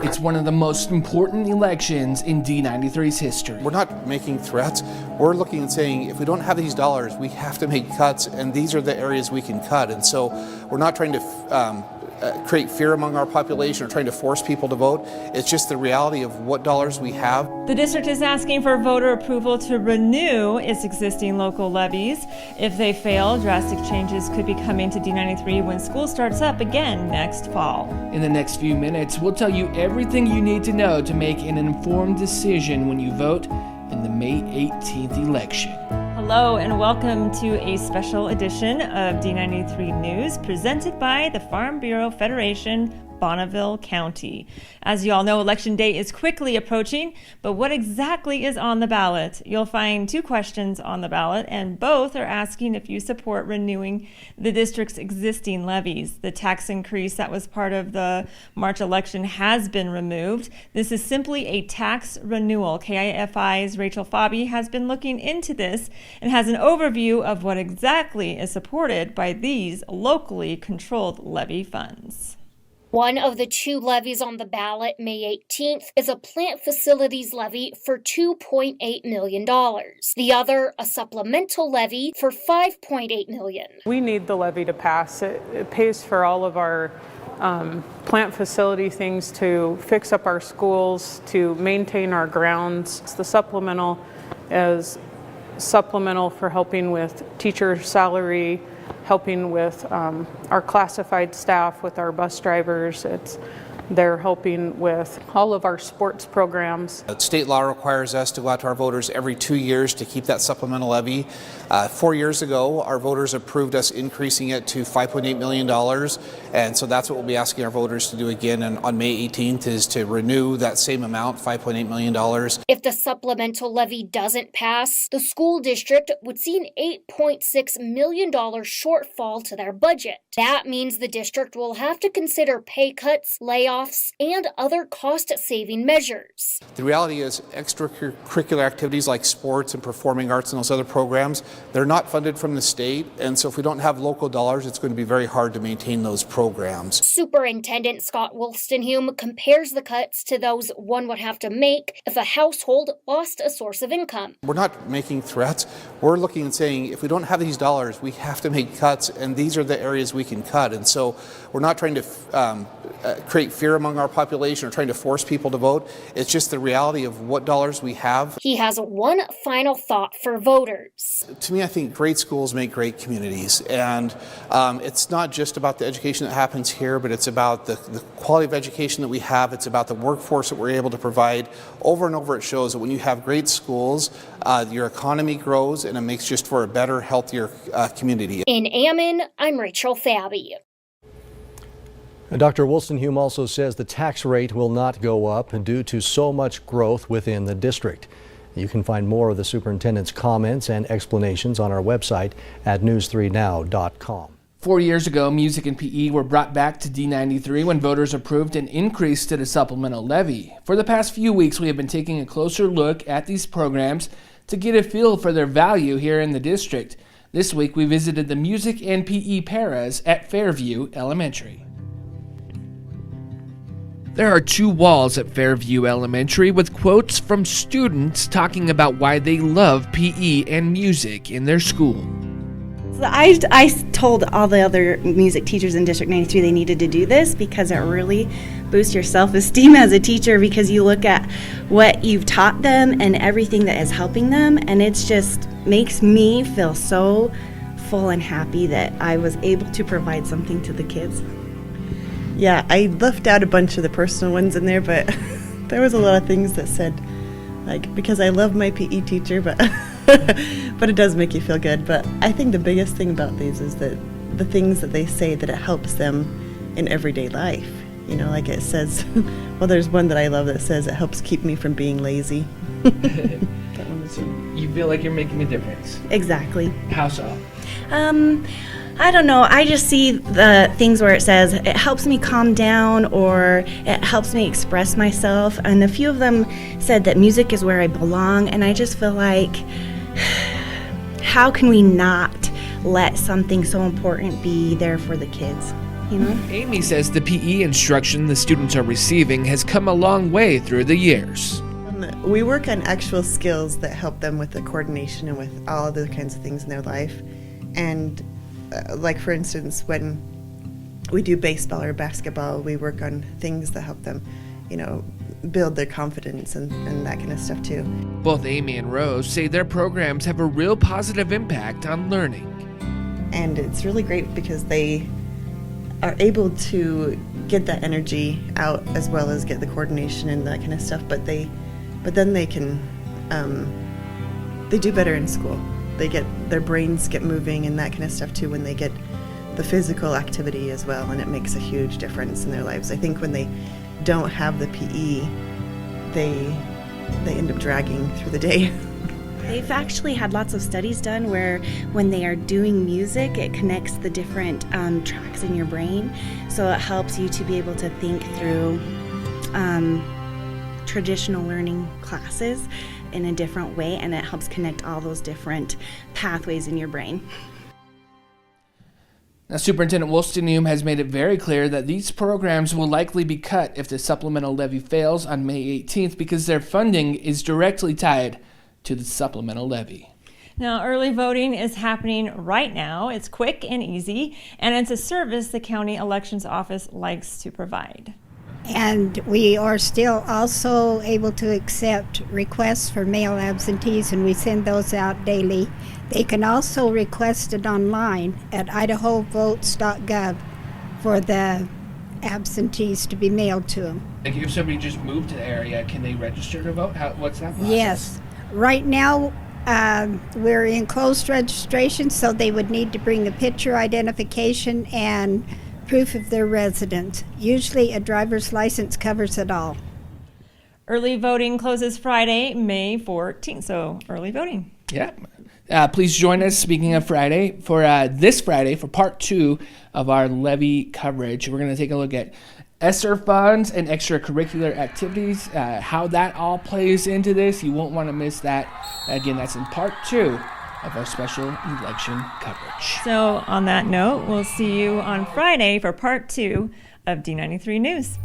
It's one of the most important elections in D93's history. We're not making threats. We're looking and saying, if we don't have these dollars, we have to make cuts, and these are the areas we can cut. And so we're not trying to create fear among our population or trying to force people to vote. It's just the reality of what dollars we have. The district is asking for voter approval to renew its existing local levies. If they fail, drastic changes could be coming to D93 when school starts up again next fall. In the next few minutes, we'll tell you everything you need to know to make an informed decision when you vote in the May 18th election. Hello and welcome to a special edition of D93 News presented by the Farm Bureau Federation, Bonneville County. As you all know, Election Day is quickly approaching, but what exactly is on the ballot? You'll find two questions on the ballot, and both are asking if you support renewing the district's existing levies. The tax increase that was part of the March election has been removed. This is simply a tax renewal. KIFI's Rachel Fabi has been looking into this and has an overview of what exactly is supported by these locally controlled levy funds. One of the two levies on the ballot May 18th is a plant facilities levy for $2.8 million. The other, a supplemental levy for $5.8 million. We need the levy to pass. It pays for all of our plant facility things, to fix up our schools, to maintain our grounds. The supplemental is supplemental for helping with teacher salary, helping with our classified staff, with our bus drivers. They're helping with all of our sports programs. State law requires us to go out to our voters every 2 years to keep that supplemental levy. 4 years ago, our voters approved us increasing it to $5.8 million. And so that's what we'll be asking our voters to do again on May 18th, is to renew that same amount, $5.8 million. If the supplemental levy doesn't pass, the school district would see an $8.6 million shortfall to their budget. That means the district will have to consider pay cuts, layoffs, and other cost-saving measures. The reality is extracurricular activities like sports and performing arts and those other programs, they're not funded from the state, and so if we don't have local dollars, it's going to be very hard to maintain those programs. Superintendent Scott Wolstenhume compares the cuts to those one would have to make if a household lost a source of income. We're not making threats. We're looking and saying, if we don't have these dollars, we have to make cuts, and these are the areas we can cut. And so we're not trying to create fear among our population or trying to force people to vote. It's just the reality of what dollars we have. He has one final thought for voters. To me, I think great schools make great communities, and it's not just about the education that happens here, but it's about the quality of education that we have. It's about the workforce that we're able to provide. Over and over, it shows that when you have great schools, your economy grows, and it makes just for a better, healthier community. In Ammon, I'm Rachel Fabi. Dr. Wolstenhume also says the tax rate will not go up due to so much growth within the district. You can find more of the superintendent's comments and explanations on our website at news3now.com. 4 years ago, music and PE were brought back to D93 when voters approved an increase to the supplemental levy. For the past few weeks, we have been taking a closer look at these programs to get a feel for their value here in the district. This week, we visited the music and PE paras at Fairview Elementary. There are two walls at Fairview Elementary with quotes from students talking about why they love PE and music in their school. So I told all the other music teachers in District 93 they needed to do this because it really boosts your self-esteem as a teacher, because you look at what you've taught them and everything that is helping them, and it's just makes me feel so full and happy that I was able to provide something to the kids. Yeah, I left out a bunch of the personal ones in there, but there was a lot of things that said, like, because I love my PE teacher, but but it does make you feel good. But I think the biggest thing about these is that the things that they say that it helps them in everyday life. You know, like it says, well, there's one that I love that says it helps keep me from being lazy. That one was You feel like you're making a difference. Exactly. How so? I don't know. I just see the things where it says it helps me calm down or it helps me express myself. And a few of them said that music is where I belong. And I just feel like, how can we not let something so important be there for the kids? you know. Amy says the PE instruction the students are receiving has come a long way through the years. We work on actual skills that help them with the coordination and with all other kinds of things in their life. And like for instance, when we do baseball or basketball, we work on things that help them, you know, build their confidence and that kind of stuff too. Both Amy and Rose say their programs have a real positive impact on learning. And it's really great because they are able to get that energy out as well as get the coordination and that kind of stuff, but then they can they do better in school. Their brains get moving and that kind of stuff too when they get the physical activity as well, and it makes a huge difference in their lives. I think when they don't have the PE, they end up dragging through the day. They've actually had lots of studies done where when they are doing music, it connects the different tracks in your brain. So it helps you to be able to think through traditional learning classes in a different way, and it helps connect all those different pathways in your brain. Now, Superintendent Wolstenholme has made it very clear that these programs will likely be cut if the supplemental levy fails on May 18th because their funding is directly tied to the supplemental levy. Now, early voting is happening right now. It's quick and easy, and it's a service the county elections office likes to provide. And we are still also able to accept requests for mail absentees, and we send those out daily. They can also request it online at idahovotes.gov for the absentees to be mailed to them. Like if somebody just moved to the area, can they register to vote? What's that process? Yes. Right now, we're in closed registration, so they would need to bring a picture identification and proof of their residence. Usually a driver's license covers it all. Early voting closes Friday, May 14th, so early voting. Yeah. Please join us, speaking of Friday, for this Friday for part 2 of our levy coverage. We're going to take a look at ESSER funds and extracurricular activities, how that all plays into this. You won't want to miss that. Again, that's in part 2 of our special election coverage. So on that note, we'll see you on Friday for part 2 of D93 News.